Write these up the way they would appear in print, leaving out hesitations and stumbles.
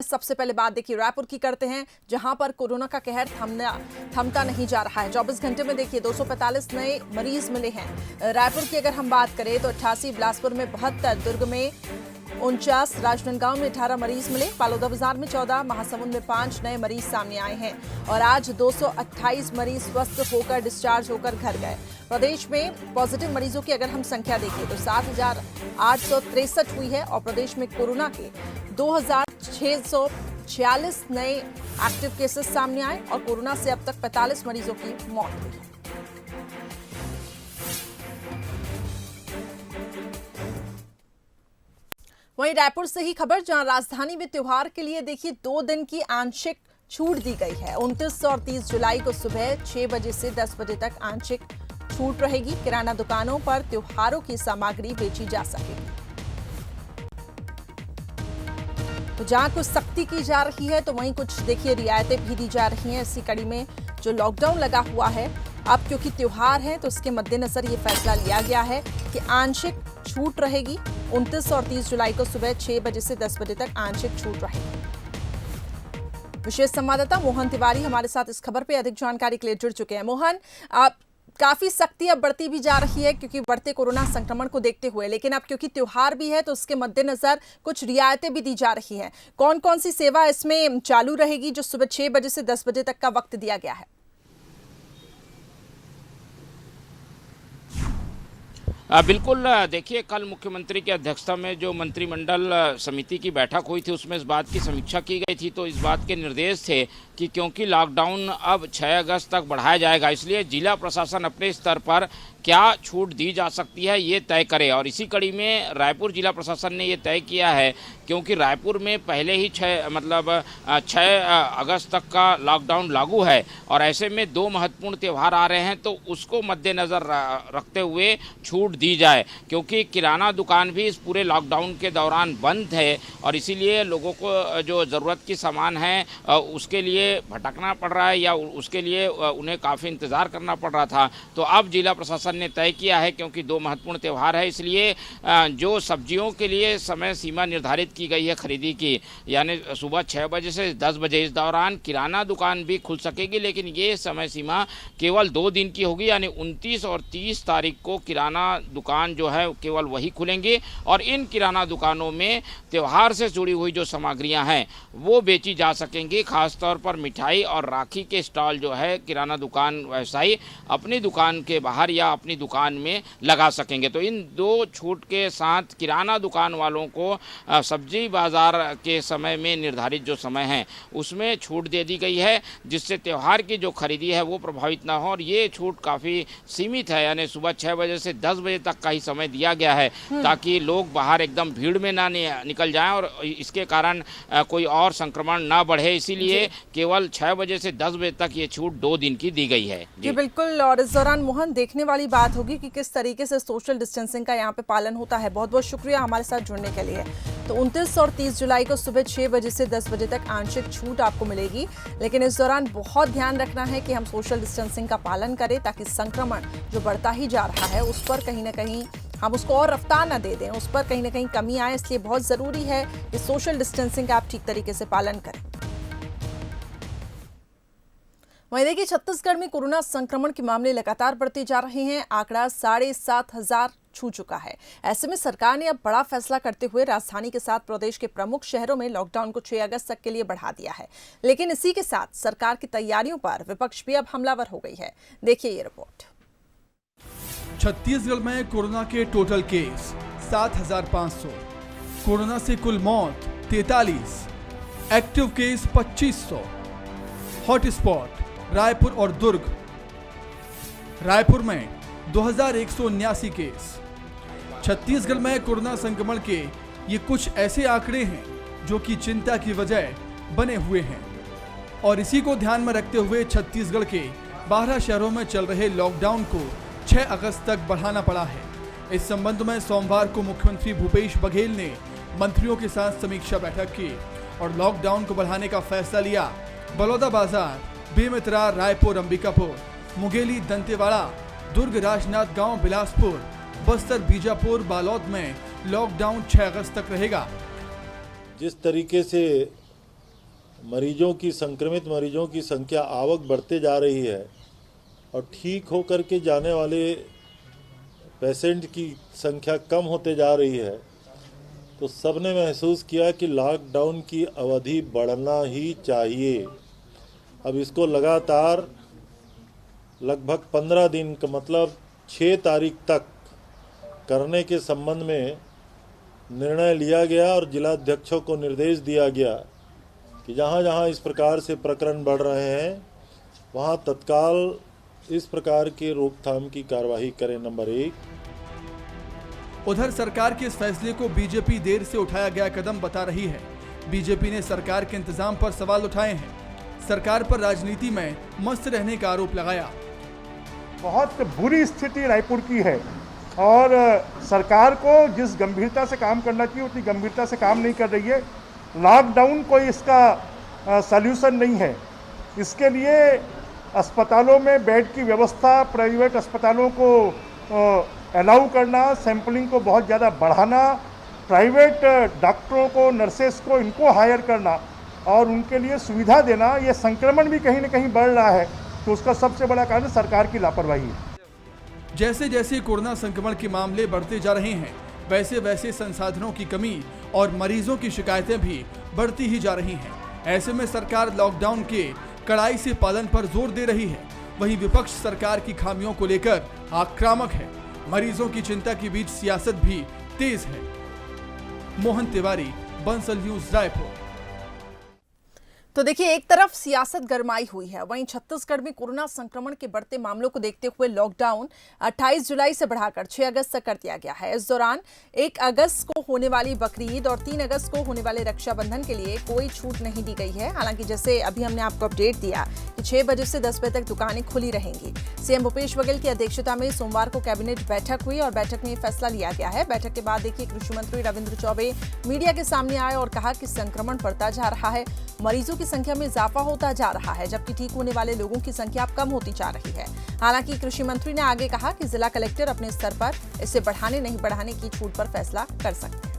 सबसे पहले बात देखिए रायपुर की करते हैं, जहां पर कोरोना का कहर थमता नहीं जा रहा है। 24 घंटे में देखिए 245 नए मरीज मिले हैं। रायपुर की अगर हम बात करें तो 88, बिलासपुर में 72, दुर्ग में 49, राजनांदगांव में 18 मरीज मिले, बालोदा बाजार में 14, महासमुंद में 5 नए मरीज सामने आए हैं और आज 228 मरीज स्वस्थ होकर डिस्चार्ज होकर घर गए। प्रदेश में पॉजिटिव मरीजों की अगर हम संख्या देखें तो 7,863 हुई है और प्रदेश में कोरोना के 2,646 नए एक्टिव केसेस सामने आए और कोरोना से अब तक 45 मरीजों की मौत हुई है। वहीं रायपुर से ही खबर, जहां राजधानी में त्योहार के लिए देखिए 2 दिन की आंशिक छूट दी गई है। 29 और 30 जुलाई को सुबह 6 बजे से 10 बजे तक आंशिक छूट रहेगी। किराना दुकानों पर त्योहारों की सामग्री बेची जा सकेगी। तो जहां कुछ सख्ती की जा रही है तो वहीं कुछ देखिए रियायतें भी दी जा रही हैं। इसी कड़ी में जो लॉकडाउन लगा हुआ है, अब क्योंकि त्योहार है तो इसके मद्देनजर ये फैसला लिया गया है कि आंशिक छूट रहेगी। 29 और 30 जुलाई को सुबह 6 बजे से 10 बजे तक आंशिक छूट रहेगी। विशेष संवाददाता मोहन तिवारी हमारे साथ इस खबर पे अधिक जानकारी के लिए जुड़ चुके हैं। मोहन, काफी सख्ती अब बढ़ती भी जा रही है क्योंकि बढ़ते कोरोना संक्रमण को देखते हुए, लेकिन अब क्योंकि त्योहार भी है तो उसके मद्देनजर कुछ रियायतें भी दी जा रही हैं। कौन कौन सी सेवा इसमें चालू रहेगी जो सुबह 6 बजे से 10 बजे तक का वक्त दिया गया है? बिल्कुल, देखिए कल मुख्यमंत्री की अध्यक्षता में जो मंत्रिमंडल समिति की बैठक हुई थी उसमें इस बात की समीक्षा की गई थी। तो इस बात के निर्देश थे कि क्योंकि लॉकडाउन अब 6 अगस्त तक बढ़ाया जाएगा, इसलिए जिला प्रशासन अपने स्तर पर क्या छूट दी जा सकती है ये तय करे। और इसी कड़ी में रायपुर जिला प्रशासन ने ये तय किया है, क्योंकि रायपुर में पहले ही 6 अगस्त तक का लॉकडाउन लागू है और ऐसे में 2 महत्वपूर्ण त्यौहार आ रहे हैं, तो उसको मद्देनज़र रखते हुए छूट दी जाए। क्योंकि किराना दुकान भी इस पूरे लॉकडाउन के दौरान बंद है और इसीलिए लोगों को जो ज़रूरत की सामान है उसके लिए भटकना पड़ रहा है या उसके लिए उन्हें काफ़ी इंतज़ार करना पड़ रहा था। तो अब जिला प्रशासन ने तय किया है, क्योंकि 2 महत्वपूर्ण त्यौहार है, इसलिए जो सब्जियों के लिए समय सीमा निर्धारित की गई है खरीदी की, यानी सुबह 6 बजे से 10 बजे, इस दौरान किराना दुकान भी खुल सकेगी, लेकिन ये समय सीमा केवल 2 दिन की होगी। यानी 29 और 30 तारीख को किराना दुकान जो है केवल वही खुलेंगे और इन किराना दुकानों में त्यौहार से जुड़ी हुई जो सामग्रियां हैं वो बेची जा सकेंगी। खासतौर पर मिठाई और राखी के स्टॉल जो है किराना दुकान व्यवसायी अपनी दुकान के बाहर या अपनी दुकान में लगा सकेंगे। तो इन 2 छूट के साथ किराना दुकान वालों को सब्जी बाजार के समय में निर्धारित जो समय है उसमें छूट दे दी गई है, जिससे त्यौहार की जो खरीदी है वो प्रभावित ना हो। और ये छूट काफ़ी सीमित है, यानी सुबह 6 बजे से 10 बजे तक का ही समय दिया गया है, ताकि लोग बाहर एकदम भीड़ में ना निकल जाएं और इसके कारण कोई और संक्रमण ना बढ़े। इसीलिए केवल 6 बजे से 10 बजे तक ये छूट 2 दिन की दी गई है। जी बिल्कुल। और इस दौरान मोहन, देखने वाली बात होगी कि किस तरीके से सोशल डिस्टेंसिंग का यहाँ पे पालन होता है। बहुत बहुत शुक्रिया हमारे साथ जुड़ने के लिए। तो 29 और 30 जुलाई को सुबह 6 बजे से 10 बजे तक आंशिक छूट आपको मिलेगी, लेकिन इस दौरान बहुत ध्यान रखना है कि हम सोशल डिस्टेंसिंग का पालन करें, ताकि संक्रमण जो बढ़ता ही जा रहा है उस पर कहीं ना कहीं हम उसको और रफ्तार न दे दें, उस पर कहीं ना कहीं कमी आए। इसलिए बहुत ज़रूरी है कि सोशल डिस्टेंसिंग का आप ठीक तरीके से पालन करें। वहीं देखिए छत्तीसगढ़ में कोरोना संक्रमण के मामले लगातार बढ़ते जा रहे हैं। आंकड़ा 7,500 छू चुका है। ऐसे में सरकार ने अब बड़ा फैसला करते हुए राजधानी के साथ प्रदेश के प्रमुख शहरों में लॉकडाउन को 6 अगस्त तक के लिए बढ़ा दिया है। लेकिन इसी के साथ सरकार की तैयारियों पर विपक्ष भी अब हमलावर हो गई है। देखिए ये रिपोर्ट। छत्तीसगढ़ में कोरोना के टोटल केस 7,500, कोरोना से कुल मौत 43, एक्टिव केस 2,500। हॉटस्पॉट रायपुर और दुर्ग। रायपुर में 2,179 केस। छत्तीसगढ़ में कोरोना संक्रमण के ये कुछ ऐसे आंकड़े हैं जो कि चिंता की वजह बने हुए हैं और इसी को ध्यान में रखते हुए छत्तीसगढ़ के 12 शहरों में चल रहे लॉकडाउन को 6 अगस्त तक बढ़ाना पड़ा है। इस संबंध में सोमवार को मुख्यमंत्री भूपेश बघेल ने मंत्रियों के साथ समीक्षा बैठक की और लॉकडाउन को बढ़ाने का फैसला लिया। बलौदा बाजार, बेमेतरा, रायपुर, अंबिकापुर, मुंगेली, दंतेवाड़ा, दुर्ग, राजनांदगांव, बिलासपुर, बस्तर, बीजापुर, बालोद में लॉकडाउन 6 अगस्त तक रहेगा। जिस तरीके से मरीजों की संक्रमित मरीजों की संख्या आवक बढ़ते जा रही है और ठीक होकर के जाने वाले पेशेंट की संख्या कम होते जा रही है, तो सबने महसूस किया कि लॉकडाउन की अवधि बढ़ना ही चाहिए। अब इसको लगातार लगभग 15 दिन का मतलब 6 तारीख तक करने के संबंध में निर्णय लिया गया और जिलाध्यक्षों को निर्देश दिया गया कि जहाँ जहाँ इस प्रकार से प्रकरण बढ़ रहे हैं वहाँ तत्काल इस प्रकार के रोकथाम की कार्यवाही करें। नंबर 1। उधर सरकार के इस फैसले को बीजेपी देर से उठाया गया कदम बता रही है। बीजेपी ने सरकार के इंतजाम पर सवाल उठाए हैं। सरकार पर राजनीति में मस्त रहने का आरोप लगाया। बहुत बुरी स्थिति रायपुर की है और सरकार को जिस गंभीरता से काम करना चाहिए उतनी गंभीरता से काम नहीं कर रही है। लॉकडाउन कोई इसका सल्यूशन नहीं है। इसके लिए अस्पतालों में बेड की व्यवस्था, प्राइवेट अस्पतालों को अलाउ करना, सैंपलिंग को बहुत ज़्यादा बढ़ाना, प्राइवेट डॉक्टरों को, नर्सेस को, इनको हायर करना और उनके लिए सुविधा देना, ये संक्रमण भी कहीं न कहीं बढ़ रहा है, तो उसका सबसे बड़ा कारण सरकार की लापरवाही है। जैसे जैसे कोरोना संक्रमण के मामले बढ़ते जा रहे हैं, वैसे वैसे संसाधनों की कमी और मरीजों की शिकायतें भी बढ़ती ही जा रही हैं। ऐसे में सरकार लॉकडाउन के कड़ाई से पालन पर जोर दे रही है। वहीं विपक्ष सरकार की खामियों को लेकर आक्रामक है। मरीजों की चिंता के बीच सियासत भी तेज है। मोहन तिवारी, बंसल न्यूज, रायपुर। तो देखिए, एक तरफ सियासत गरमाई हुई है, वहीं छत्तीसगढ़ में कोरोना संक्रमण के बढ़ते मामलों को देखते हुए लॉकडाउन 28 जुलाई से बढ़ाकर 6 अगस्त तक कर दिया गया है। इस दौरान 1 अगस्त को होने वाली बकरीद और 3 अगस्त को होने वाले रक्षाबंधन के लिए कोई छूट नहीं दी गई है। हालांकि जैसे अभी हमने आपको अपडेट दिया कि 6 बजे से 10 बजे तक दुकानें खुली रहेंगी। सीएम भूपेश बघेल की अध्यक्षता में सोमवार को कैबिनेट बैठक हुई और बैठक में फैसला लिया गया है। बैठक के बाद देखिए, कृषि मंत्री रविंद्र चौबे मीडिया के सामने आए और कहा कि संक्रमण बढ़ता जा रहा है, मरीजों की संख्या में इजाफा होता जा रहा है, जबकि ठीक होने वाले लोगों की संख्या अब कम होती जा रही है। हालांकि कृषि मंत्री ने आगे कहा कि जिला कलेक्टर अपने स्तर पर इसे बढ़ाने नहीं बढ़ाने की छूट पर फैसला कर सकते हैं।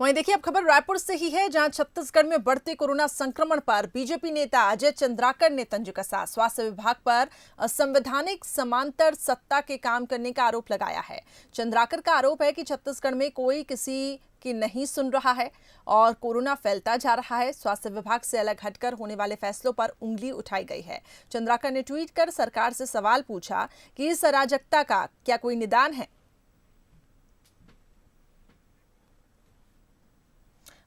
वहीं देखिए, अब खबर रायपुर से ही है, जहां छत्तीसगढ़ में बढ़ते कोरोना संक्रमण पर बीजेपी नेता अजय चंद्राकर ने तंज कसा। स्वास्थ्य विभाग पर असंवैधानिक समांतर सत्ता के काम करने का आरोप लगाया है। चंद्राकर का आरोप है कि छत्तीसगढ़ में कोई किसी की नहीं सुन रहा है और कोरोना फैलता जा रहा है। स्वास्थ्य विभाग से अलग हटकर होने वाले फैसलों पर उंगली उठाई गई है। चंद्राकर ने ट्वीट कर सरकार से सवाल पूछा कि इस अराजकता का क्या कोई निदान है।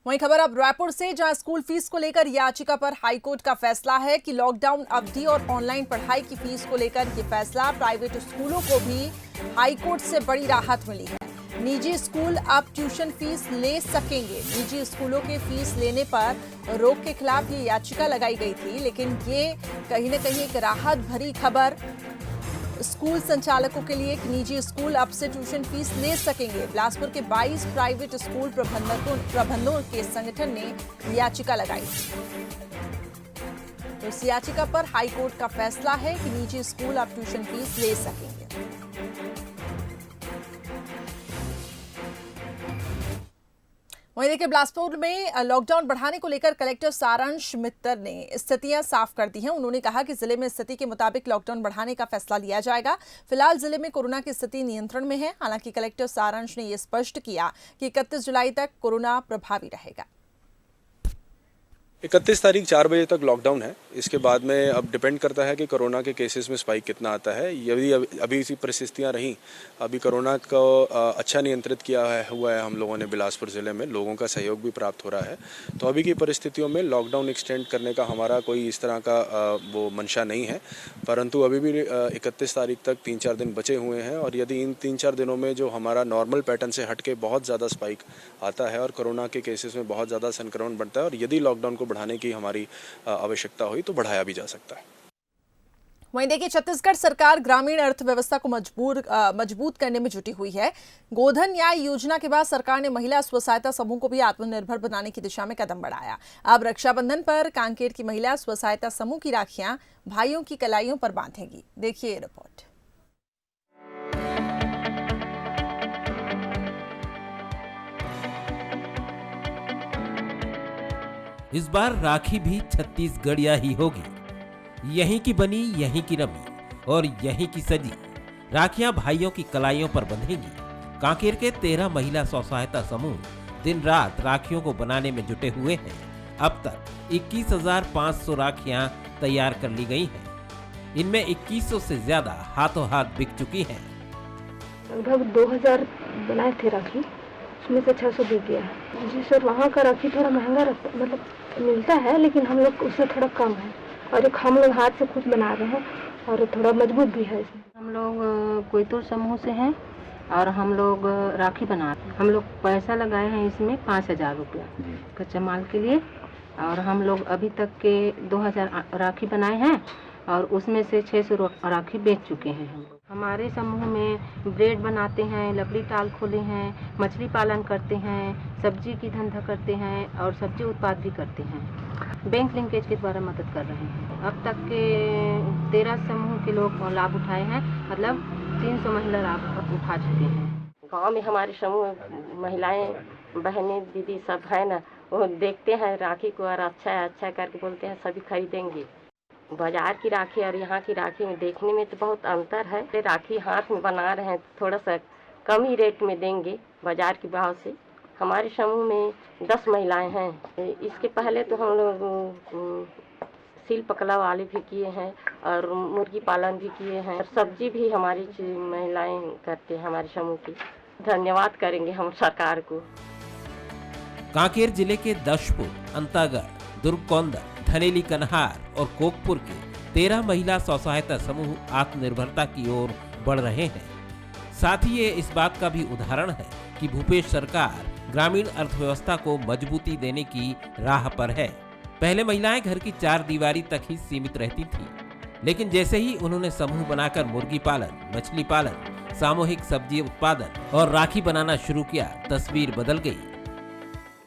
वहीं खबर अब रायपुर से, जहां स्कूल फीस को लेकर याचिका पर हाईकोर्ट का फैसला है कि लॉकडाउन अवधि और ऑनलाइन पढ़ाई की फीस को लेकर यह फैसला प्राइवेट स्कूलों को भी हाईकोर्ट से बड़ी राहत मिली है। निजी स्कूल अब ट्यूशन फीस ले सकेंगे। निजी स्कूलों के फीस लेने पर रोक के खिलाफ ये याचिका लगाई गई थी, लेकिन ये कहीं न कहीं एक राहत भरी खबर स्कूल संचालकों के लिए कि निजी स्कूल अब से ट्यूशन फीस ले सकेंगे। बिलासपुर के 22 प्राइवेट स्कूल प्रबंधकों के संगठन ने याचिका लगाई। तो इस याचिका पर हाईकोर्ट का फैसला है कि निजी स्कूल अब ट्यूशन फीस ले सकेंगे। वहीं देखिए, बिलासपुर में लॉकडाउन बढ़ाने को लेकर कलेक्टर सारांश मित्तर ने स्थितियां साफ कर दी हैं। उन्होंने कहा कि जिले में स्थिति के मुताबिक लॉकडाउन बढ़ाने का फैसला लिया जाएगा। फिलहाल जिले में कोरोना की स्थिति नियंत्रण में है। हालांकि कलेक्टर सारांश ने यह स्पष्ट किया कि 31 जुलाई तक कोरोना प्रभावी रहेगा। 31 तारीख 4 बजे तक लॉकडाउन है। इसके बाद में अब डिपेंड करता है कि कोरोना के केसेस में स्पाइक कितना आता है। यदि अभी इसी परिस्थितियां रहीं, अभी कोरोना को अच्छा नियंत्रित किया हुआ है हम लोगों ने बिलासपुर ज़िले में, लोगों का सहयोग भी प्राप्त हो रहा है। तो अभी की परिस्थितियों में लॉकडाउन एक्सटेंड करने का हमारा कोई इस तरह का वो मंशा नहीं है, परंतु अभी भी 31 तारीख तक 3-4 दिन बचे हुए हैं और यदि इन 3-4 दिनों में जो हमारा नॉर्मल पैटर्न से हट के बहुत ज़्यादा स्पाइक आता है और कोरोना के केसेस में बहुत ज़्यादा संक्रमण बढ़ता है और यदि लॉकडाउन को बढ़ाने की हमारी आवश्यकता हुई तो बढ़ाया भी जा सकता है। वहीं देखिए, छत्तीसगढ़ सरकार ग्रामीण अर्थव्यवस्था को मजबूत करने में जुटी हुई है। गोधन न्याय योजना के बाद सरकार ने महिला स्व सहायता समूह को भी आत्मनिर्भर बनाने की दिशा में कदम बढ़ाया। अब रक्षाबंधन पर कांकेर की महिला स्व सहायता समूह की राखियां भाइयों की कलाइयों पर बांधेगी। देखिए रिपोर्ट। इस बार राखी भी छत्तीसगढ़िया ही होगी। यहीं की बनी, यहीं की रमी और यहीं की सजी राखियां भाइयों की कलाइयों पर बंधेंगी। कांकेर के 13 महिला स्व सहायता समूह दिन रात राखियों को बनाने में जुटे हुए हैं। अब तक 21,500 राखियां तैयार कर ली गई हैं। इनमें 2100 से ज्यादा हाथों हाथ बिक चुकी हैं। लगभग 2000 बनाए थे राखी, उसमें से 600 बिक गया है। जी सर, वहाँ का राखी थोड़ा महंगा मतलब मिलता है, लेकिन हम लोग उससे थोड़ा कम है और एक हम लोग हाथ से खुद बना रहे हैं और थोड़ा मजबूत भी है इसमें। हम लोग कोयतुर समूह से हैं और हम लोग राखी बना रहे हैं। हम लोग पैसा लगाए हैं इसमें 5000 रुपया कच्चा माल के लिए और हम लोग अभी तक के 2000 राखी बनाए हैं और उसमें से 600 राखी बेच चुके हैं। हम हमारे समूह में ब्रेड बनाते हैं, लकड़ी टाल खोले हैं, मछली पालन करते हैं, सब्जी की धंधा करते हैं और सब्जी उत्पाद भी करते हैं। बैंक लिंकेज के द्वारा मदद कर रहे हैं। अब तक के 13 समूह के लोग लाभ उठाए हैं, मतलब 300 महिला लाभ उठा चुके हैं। गाँव में हमारे समूह महिलाएं, बहनें, दीदी सब है ना, वो देखते हैं राखी को और अच्छा करके बोलते हैं सभी खरीदेंगे। बाजार की राखी और यहाँ की राखी में देखने में तो बहुत अंतर है। राखी हाथ में बना रहे हैं, थोड़ा सा कम ही रेट में देंगे बाजार के भाव से। हमारे समूह में 10 महिलाएं हैं। इसके पहले तो हम लोग शिल्प कला वाले भी किए हैं और मुर्गी पालन भी किए हैं और सब्जी भी हमारी महिलाएं करते हैं हमारे समूह की। धन्यवाद करेंगे हम सरकार को। कांकेर जिले के दशपुर, अंतागढ़, दुर्गकोंदा, धनेली कन्हार और कोकपुर के 13 महिला स्व सहायता समूह आत्मनिर्भरता की ओर बढ़ रहे हैं। साथ ही ये इस बात का भी उदाहरण है कि भूपेश सरकार ग्रामीण अर्थव्यवस्था को मजबूती देने की राह पर है। पहले महिलाएं घर की 4 दीवारी तक ही सीमित रहती थी, लेकिन जैसे ही उन्होंने समूह बनाकर मुर्गी पालन, मछली पालन, सामूहिक सब्जी उत्पादन और राखी बनाना शुरू किया, तस्वीर बदल गई।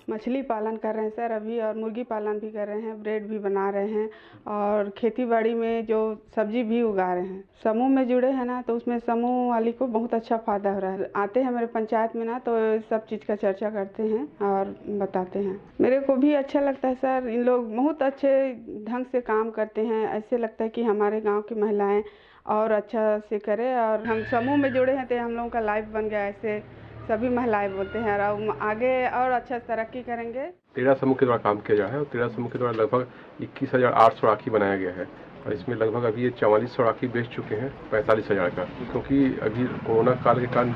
मछली पालन कर रहे हैं सर अभी और मुर्गी पालन भी कर रहे हैं, ब्रेड भी बना रहे हैं और खेती बाड़ी में जो सब्जी भी उगा रहे हैं। समूह में जुड़े हैं ना, तो उसमें समूह वाली को बहुत अच्छा फायदा हो रहा है। आते हैं मेरे पंचायत में ना, तो सब चीज़ का चर्चा करते हैं और बताते हैं। मेरे को भी अच्छा लगता है सर, इन लोग बहुत अच्छे ढंग से काम करते हैं। ऐसे लगता है कि हमारे गाँव की महिलाएँ और अच्छा से करें और हम समूह में जुड़े हैं तो हम लोगों का लाइफ बन गया। ऐसे सभी महिलाएं बोलते हैं और आगे और अच्छा तरक्की करेंगे। 13 समूह के द्वारा काम किया जा रहा है और 13 समूह के द्वारा लगभग 21,800 राखी बनाया गया है और इसमें लगभग अभी ये 4400 राखी बेच चुके हैं 45,000 का। क्योंकि अभी कोरोना काल के कारण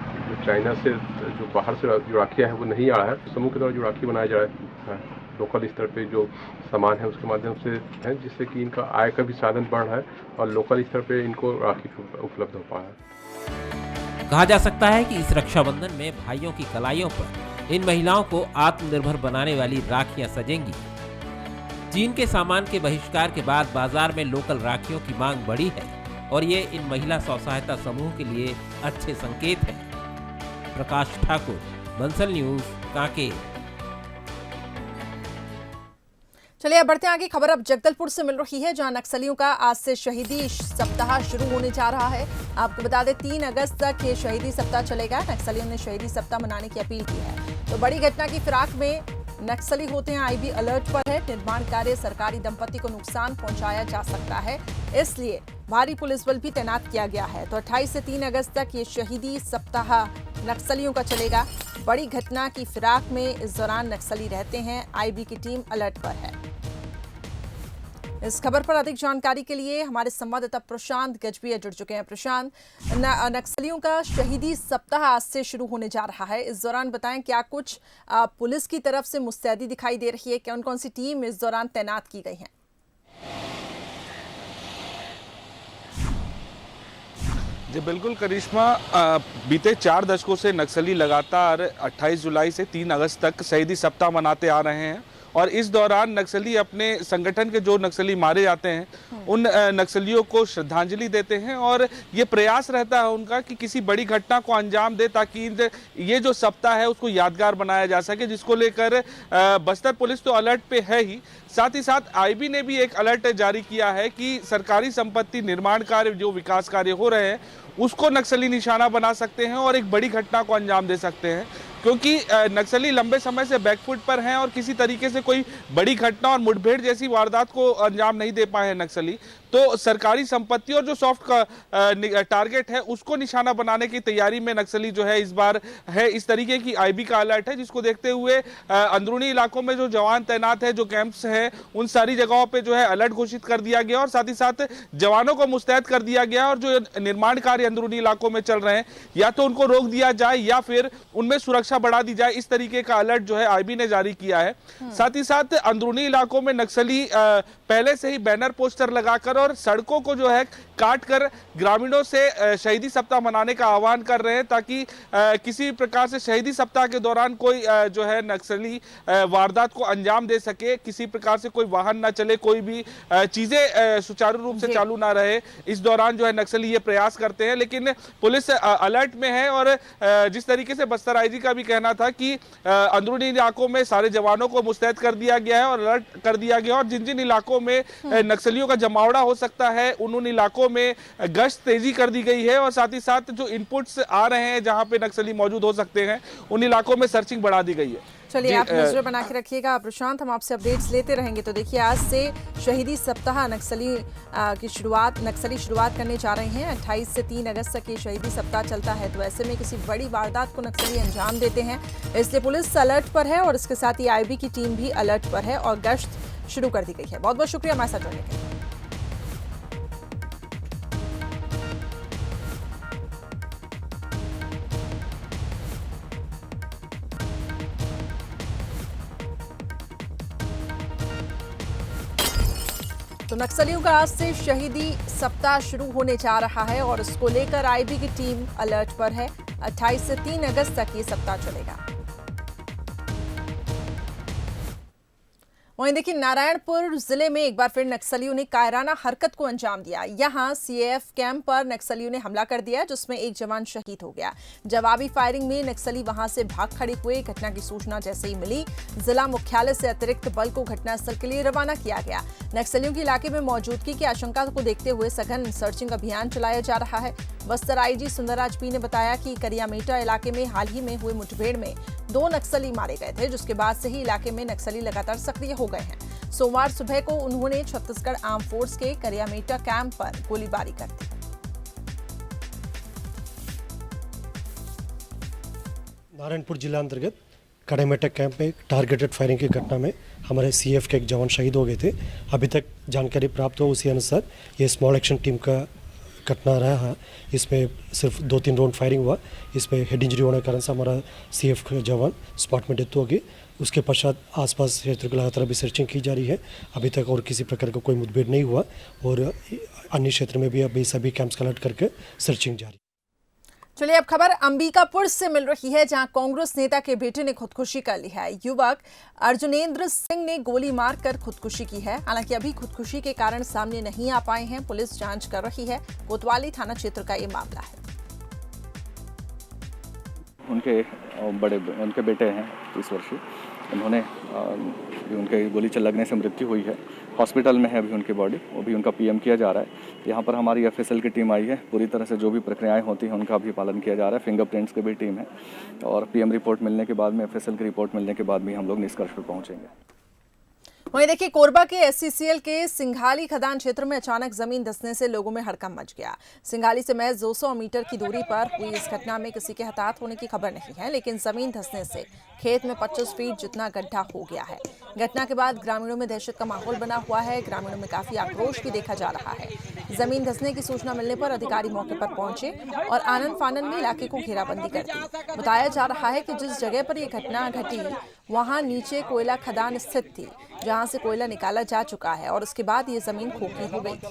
चाइना से जो बाहर से जो राखियाँ हैं वो नहीं आ रहा है। समूह के द्वारा जो राखी बनाया जा रहा है लोकल स्तर पे जो सामान है उसके माध्यम से है, जिससे कि इनका आय का भी साधन बढ़ रहा है और लोकल स्तर पे इनको राखी उपलब्ध हो पा रहा है। कहा जा सकता है कि इस रक्षाबंधन में भाइयों की कलाइयों पर इन महिलाओं को आत्मनिर्भर बनाने वाली राखियां सजेंगी। चीन के सामान के बहिष्कार के बाद बाजार में लोकल राखियों की मांग बढ़ी है और ये इन महिला स्व सहायता समूह के लिए अच्छे संकेत हैं। प्रकाश ठाकुर, बंसल न्यूज, कांकेर। चलिए अब बढ़ते हैं आगे। खबर अब जगदलपुर से मिल रही है, जहां नक्सलियों का आज से शहीदी सप्ताह शुरू होने जा रहा है। आपको बता दें 3 अगस्त तक ये शहीदी सप्ताह चलेगा। नक्सलियों ने शहीदी सप्ताह मनाने की अपील की है। तो बड़ी घटना की फिराक में नक्सली होते हैं, आईबी अलर्ट पर है। निर्माण कार्य सरकारी संपत्ति को नुकसान पहुंचाया जा सकता है, इसलिए भारी पुलिस बल भी तैनात किया गया है। तो 28 से 3 अगस्त तक ये शहीदी सप्ताह नक्सलियों का चलेगा। बड़ी घटना की फिराक में इस दौरान नक्सली रहते हैं, आईबी की टीम अलर्ट पर है। इस खबर पर अधिक जानकारी के लिए हमारे संवाददाता प्रशांत गजबिया जुड़ चुके हैं। प्रशांत, नक्सलियों का शहीदी सप्ताह आज से शुरू होने जा रहा है। इस दौरान बताएं क्या कुछ पुलिस की तरफ से मुस्तैदी दिखाई दे रही है, कौन कौन सी टीम इस दौरान तैनात की गई है? जी बिल्कुल करिश्मा, बीते 4 दशकों से नक्सली लगातार 28 जुलाई से 3 अगस्त तक शहीदी सप्ताह मनाते आ रहे हैं और इस दौरान नक्सली अपने संगठन के जो नक्सली मारे जाते हैं उन नक्सलियों को श्रद्धांजलि देते हैं और ये प्रयास रहता है उनका कि किसी बड़ी घटना को अंजाम दे ताकि ये जो सप्ताह है उसको यादगार बनाया जा सके, जिसको लेकर बस्तर पुलिस तो अलर्ट पे है ही, साथ ही साथ आईबी ने भी एक अलर्ट जारी किया है कि सरकारी संपत्ति, निर्माण कार्य, जो विकास कार्य हो रहे हैं उसको नक्सली निशाना बना सकते हैं और एक बड़ी घटना को अंजाम दे सकते हैं। क्योंकि नक्सली लंबे समय से बैकफुट पर हैं और किसी तरीके से कोई बड़ी घटना और मुठभेड़ जैसी वारदात को अंजाम नहीं दे पाए हैं नक्सली। तो सरकारी संपत्ति और जो सॉफ्ट का टारगेट है उसको निशाना बनाने की तैयारी में नक्सली जो है इस बार है। इस तरीके की आईबी का अलर्ट है, जिसको देखते हुए अंदरूनी इलाकों में जो जवान तैनात है, जो कैंप्स हैं, उन सारी जगहों पे जो है अलर्ट घोषित कर दिया गया और साथ ही साथ जवानों को मुस्तैद कर दिया गया। और जो निर्माण कार्य अंदरूनी इलाकों में चल रहे हैं, या तो उनको रोक दिया जाए या फिर उनमें सुरक्षा बढ़ा दी जाए, इस तरीके का अलर्ट जो है आईबी ने जारी किया है। साथ ही साथ अंदरूनी इलाकों में नक्सली पहले से ही बैनर पोस्टर लगाकर और सड़कों को जो है काट कर ग्रामीणों से शहीदी सप्ताह मनाने का आह्वान कर रहे हैं, ताकि किसी प्रकार से शहीदी सप्ताह के दौरान कोई जो है नक्सली वारदात को अंजाम दे सके, किसी प्रकार से कोई वाहन ना चले, कोई भी चीजें सुचारू रूप से चालू ना रहे। इस दौरान जो है नक्सली ये प्रयास करते हैं, लेकिन पुलिस अलर्ट में है। और जिस तरीके से बस्तर आईजी का भी कहना था कि अंदरूनी इलाकों में सारे जवानों को मुस्तैद कर दिया गया है और अलर्ट कर दिया गया, और जिन जिन इलाकों में नक्सलियों का जमावड़ा हो सकता है उन इलाकों में गश्त तेजी कर दी गई है। और साथ ही साथ जो इनपुट्स आ रहे हैं जहां पे नक्सली मौजूद हो सकते हैं, उन इलाकों में सर्चिंग बढ़ा दी गई है। चलिए, आप नजर बना के रखिएगा प्रशांत, हम आपसे अपडेट्स लेते रहेंगे। तो देखिए, आज से शहीदी सप्ताह नक्सली शुरुआत करने जा रहे हैं। 28 से 3 अगस्त तक ये शहीदी सप्ताह चलता है। तो ऐसे में किसी बड़ी वारदात को नक्सली अंजाम देते हैं, इसलिए पुलिस अलर्ट पर है और इसके साथ ही आईबी की टीम भी अलर्ट पर है और गश्त शुरू कर दी गई है। बहुत बहुत शुक्रिया हमारे साथ जुड़ने के लिए। तो नक्सलियों का आज से शहीदी सप्ताह शुरू होने जा रहा है और इसको लेकर आईबी की टीम अलर्ट पर है। 28 से 3 अगस्त तक ये सप्ताह चलेगा। वहीं देखिए, नारायणपुर जिले में एक बार फिर नक्सलियों ने कायराना हरकत को अंजाम दिया। यहां सीएएफ कैंप पर नक्सलियों ने हमला कर दिया, जिसमें एक जवान शहीद हो गया। जवाबी फायरिंग में नक्सली वहां से भाग खड़े हुए। घटना की सूचना जैसे ही मिली, जिला मुख्यालय से अतिरिक्त बल को घटनास्थल के लिए रवाना किया गया। नक्सलियों की इलाके में मौजूदगी की आशंका को देखते हुए सघन सर्चिंग अभियान चलाया जा रहा है। बस्तर आईजी सुंदरराज पी ने बताया कि करियामेटा इलाके में हाल ही में हुए मुठभेड़ में 2 नक्सली मारे गए थे, जिसके बाद से ही इलाके में नक्सली लगातार सक्रिय हो गए हैं। सोमवार सुबह को उन्होंने छत्तीसगढ़ आर्म फोर्स के करियामेटा कैंप पर गोलीबारी कर दी। नारायणपुर जिला अंतर्गत करियामेटा कैंप में टारगेटेड फायरिंग की घटना में हमारे सीएफ के एक जवान शहीद हो गए थे। अभी तक जानकारी प्राप्त हो उसी अनुसार ये स्मॉल एक्शन टीम का घटना रहा है। इसमें सिर्फ 2-3 राउंड फायरिंग हुआ। इसमें हेड इंजरी होने के कारण से हमारा सीएफ का जवान स्पॉट में डेथ हो गई। उसके पश्चात आसपास क्षेत्र को लगातार अभी सर्चिंग की जा रही है। अभी तक और किसी प्रकार का कोई मुठभेड़ नहीं हुआ और अन्य क्षेत्र में भी अभी सभी कैंप्स का अलर्ट करके सर्चिंग जारी। चलिए, अब खबर अंबिकापुर से मिल रही है, जहां कांग्रेस नेता के बेटे ने खुदकुशी कर ली है। युवक अर्जुनेंद्र सिंह ने गोली मारकर खुदकुशी की है। हालांकि अभी खुदकुशी के कारण सामने नहीं आ पाए हैं। पुलिस जांच कर रही है। कोतवाली थाना क्षेत्र का ये मामला है। उनके बेटे हैं 30 वर्षीय, उन्होंने उनके गोली लगने से मृत्यु हुई है। हॉस्पिटल में है अभी उनकी बॉडी, वो भी उनका पीएम किया जा रहा है। यहाँ पर हमारी एफएसएल की टीम आई है। पूरी तरह से जो भी प्रक्रियाएं होती हैं उनका भी पालन किया जा रहा है। फिंगरप्रिंट्स की भी टीम है और पीएम रिपोर्ट मिलने के बाद में, एफएसएल की रिपोर्ट मिलने के बाद भी हम लोग निष्कर्ष पर पहुँचेंगे। वहीं देखिए, कोरबा के एससीसीएल के सिंघाली खदान क्षेत्र में अचानक जमीन धंसने से लोगों में हड़कंप मच गया। सिंघाली से महज 200 मीटर की दूरी पर हुई इस घटना में किसी के हताहत होने की खबर नहीं है, लेकिन जमीन धंसने से खेत में 25 फीट जितना गड्ढा हो गया है। घटना के बाद ग्रामीणों में दहशत का माहौल बना हुआ है। ग्रामीणों में काफी आक्रोश भी देखा जा रहा है। जमीन धंसने की सूचना मिलने पर अधिकारी मौके पर पहुंचे और आनन फानन में इलाके को घेराबंदी कर दी। बताया जा रहा है कि जिस जगह पर यह घटना घटी वहां नीचे कोयला खदान स्थित थी, जहां से कोयला निकाला जा चुका है और उसके बाद ये जमीन खोखली हो गई थी।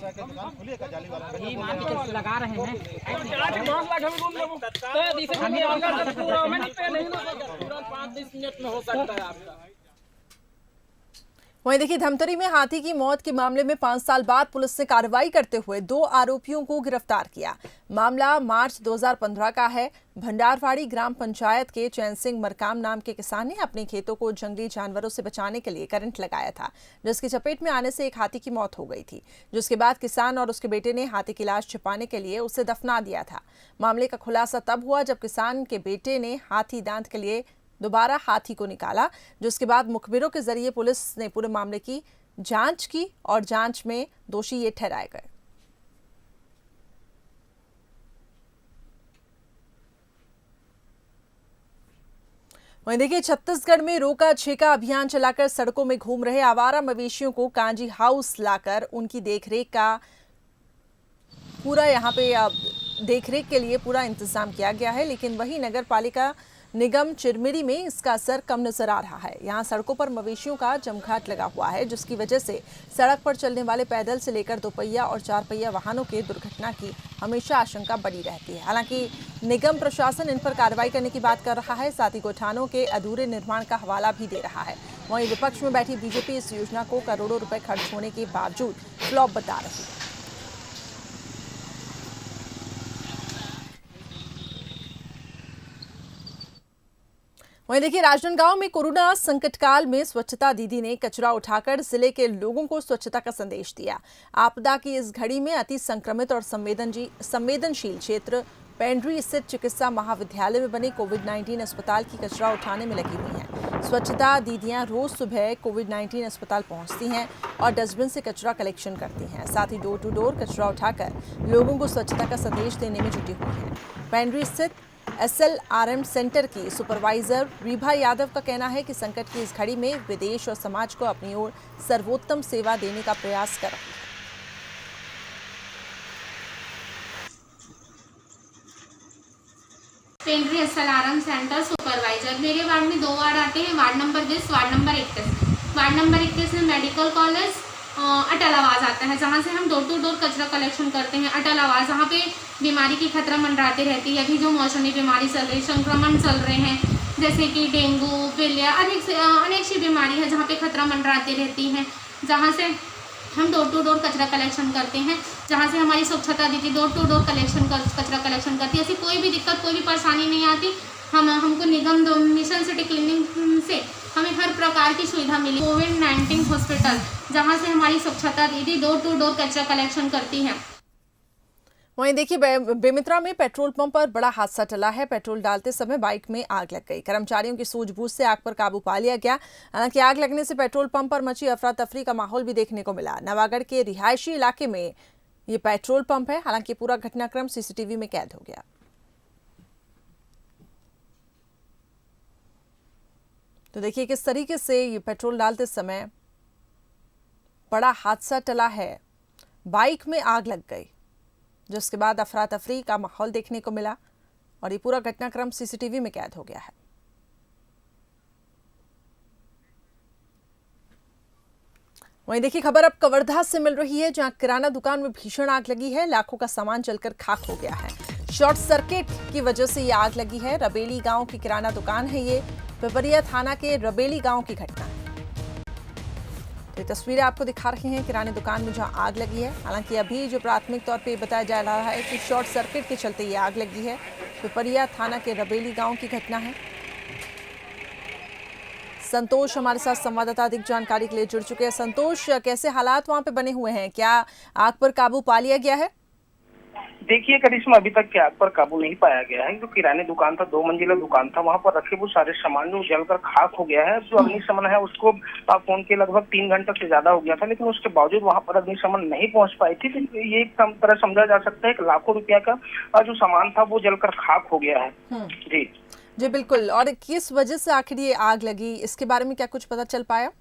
वहीं देखिए, धमतरी में हाथी की मौत के मामले में 5 साल बाद पुलिस ने कार्रवाई करते हुए 2 आरोपियों को गिरफ्तार किया। मामला मार्च 2015 का है। भंडारवाड़ी ग्राम पंचायत के चैन सिंह मरकाम नाम के किसान ने अपने खेतों को जंगली जानवरों से बचाने के लिए करंट लगाया था, जिसकी चपेट में आने से एक हाथी की मौत हो गई थी, जिसके बाद किसान और उसके बेटे ने हाथी की लाश छिपाने के लिए उसे दफना दिया था। मामले का खुलासा तब हुआ जब किसान के बेटे ने हाथी दांत के लिए दोबारा हाथी को निकाला, जिसके बाद मुखबिरों के जरिए पुलिस ने पूरे मामले की जांच की और जांच में दोषी ये ठहराए गए। वहीं देखिए, छत्तीसगढ़ में रोका छेका अभियान चलाकर सड़कों में घूम रहे आवारा मवेशियों को कांजी हाउस लाकर उनकी देखरेख का पूरा यहाँ पे देखरेख के लिए पूरा इंतजाम किया गया है। लेकिन वही नगर पालिका निगम चिरमिरी में इसका असर कम नजर आ रहा है। यहाँ सड़कों पर मवेशियों का जमघाट लगा हुआ है, जिसकी वजह से सड़क पर चलने वाले पैदल से लेकर 2 पहिया और 4 पहिया वाहनों के दुर्घटना की हमेशा आशंका बनी रहती है। हालांकि निगम प्रशासन इन पर कार्रवाई करने की बात कर रहा है, साथ ही गौठानों के अधूरे निर्माण का हवाला भी दे रहा है। वहीं विपक्ष में बैठी बीजेपी इस योजना को करोड़ों रुपए खर्च होने के बावजूद फ्लॉप बता रही है। वहीं देखिए, राजनांदगांव में कोरोना संकट काल में स्वच्छता दीदी ने कचरा उठाकर जिले के लोगों को स्वच्छता का संदेश दिया। आपदा की इस घड़ी में अति संक्रमित और संवेदनशील क्षेत्र पेंड्री स्थित चिकित्सा महाविद्यालय में बने कोविड-19 अस्पताल की कचरा उठाने में लगी हुई हैं। स्वच्छता दीदियां रोज सुबह कोविड-19 अस्पताल पहुंचती हैं और डस्टबिन से कचरा कलेक्शन करती हैं। साथ ही डोर टू डोर कचरा उठाकर लोगों को स्वच्छता का संदेश देने में जुटी हुई हैं। पेंड्री स्थित SLRM सेंटर की सुपरवाइजर रीभा यादव का कहना है कि संकट की इस घड़ी में विदेश और समाज को अपनी ओर सर्वोत्तम सेवा देने का प्रयास कर रही है। Pendri SLRM centre supervisor. मेरे वार्ड में 2 वार्ड आते हैं, ward number 20, ward number 21। Ward number 21 में मेडिकल कॉलेज अटल आवाज़ आता है, जहाँ से हम डोर टू डोर कचरा कलेक्शन करते हैं। अटल आवाज़, जहाँ पे बीमारी की खतरा मंडराती रहती है। अभी जो मौसमी बीमारी चल रही, संक्रमण चल रहे हैं, जैसे कि डेंगू, पीलिया, अनेक सी बीमारी है जहाँ पे खतरा मंडराती रहती है, जहाँ से हम डोर टू डोर कचरा कलेक्शन करते हैं, जहाँ से हमारी स्वच्छता दीदी डोर टू डोर कचरा कलेक्शन करती है। ऐसी कोई भी दिक्कत, कोई भी परेशानी नहीं आती। हमको निगम मिशन सिटी क्लीनिंग से हमें हर प्रकार की सुविधा मिली। कोविड-19 हॉस्पिटल, जहाँ से हमारी स्वच्छता दीदी डोर टू डोर कचरा कलेक्शन करती है। वहीं देखिए, बेमित्रा में पेट्रोल पंप पर बड़ा हादसा टला है। पेट्रोल डालते समय बाइक में आग लग गई। कर्मचारियों की सूझबूझ से आग पर काबू पा लिया गया। हालांकि आग लगने से पेट्रोल पंप पर मची अफरा तफरी का माहौल भी देखने को मिला। नवागढ़ के रिहायशी इलाके में ये पेट्रोल पंप है। हालांकि पूरा घटनाक्रम CCTV में कैद हो गया। तो देखिए किस तरीके से ये पेट्रोल डालते समय बड़ा हादसा टला है। बाइक में आग लग गई, जिसके बाद अफरा तफरी का माहौल देखने को मिला और ये पूरा घटनाक्रम CCTV में कैद हो गया है। वहीं देखिए, खबर अब कवर्धा से मिल रही है, जहां किराना दुकान में भीषण आग लगी है। लाखों का सामान जलकर खाक हो गया है। शॉर्ट सर्किट की वजह से ये आग लगी है। रबेली गांव की किराना दुकान है ये। पिपरिया थाना के रबेली गांव की घटना है। ये तस्वीरें आपको दिखा रही हैं किराने दुकान में जहां आग लगी है। हालांकि अभी जो प्राथमिक तौर पे बताया जा रहा है कि शॉर्ट सर्किट के चलते ये आग लगी है। पिपरिया थाना के रबेली गांव की घटना है। संतोष हमारे साथ संवाददाता अधिक जानकारी के लिए जुड़ चुके हैं। संतोष, कैसे हालात वहां पे बने हुए हैं? क्या आग पर काबू पा लिया गया है? देखिए करिश्मा, अभी तक के आग पर काबू नहीं पाया गया है। जो किराने दुकान था, 2 मंजिला दुकान था, वहां पर रखे वो सारे सामान जो जलकर खाक हो गया है। जो अग्निशमन है उसको फोन के लगभग 3 घंटे से ज्यादा हो गया था, लेकिन उसके बावजूद वहां पर अग्निशमन नहीं पहुंच पाई थी। तो ये एक तरह समझा जा सकता है कि लाखों रुपया का जो सामान था वो जलकर खाक हो गया है। जी बिल्कुल। और किस वजह से आखिर ये आग लगी, इसके बारे में क्या कुछ पता चल पाया?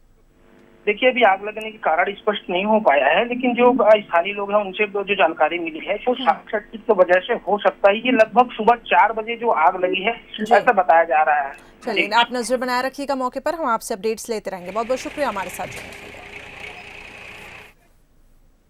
देखिए, अभी आग लगने के कारण स्पष्ट नहीं हो पाया है, लेकिन जो स्थानीय लोग हैं उनसे जो जानकारी मिली है वो शॉर्ट सर्किट की वजह से हो सकता है। ये लगभग सुबह 4 बजे जो आग लगी है ऐसा बताया जा रहा है। चलिए, आप नजर बनाए रखिएगा मौके पर। हम आपसे अपडेट्स लेते रहेंगे। बहुत बहुत शुक्रिया हमारे साथ जुड़ने के लिए।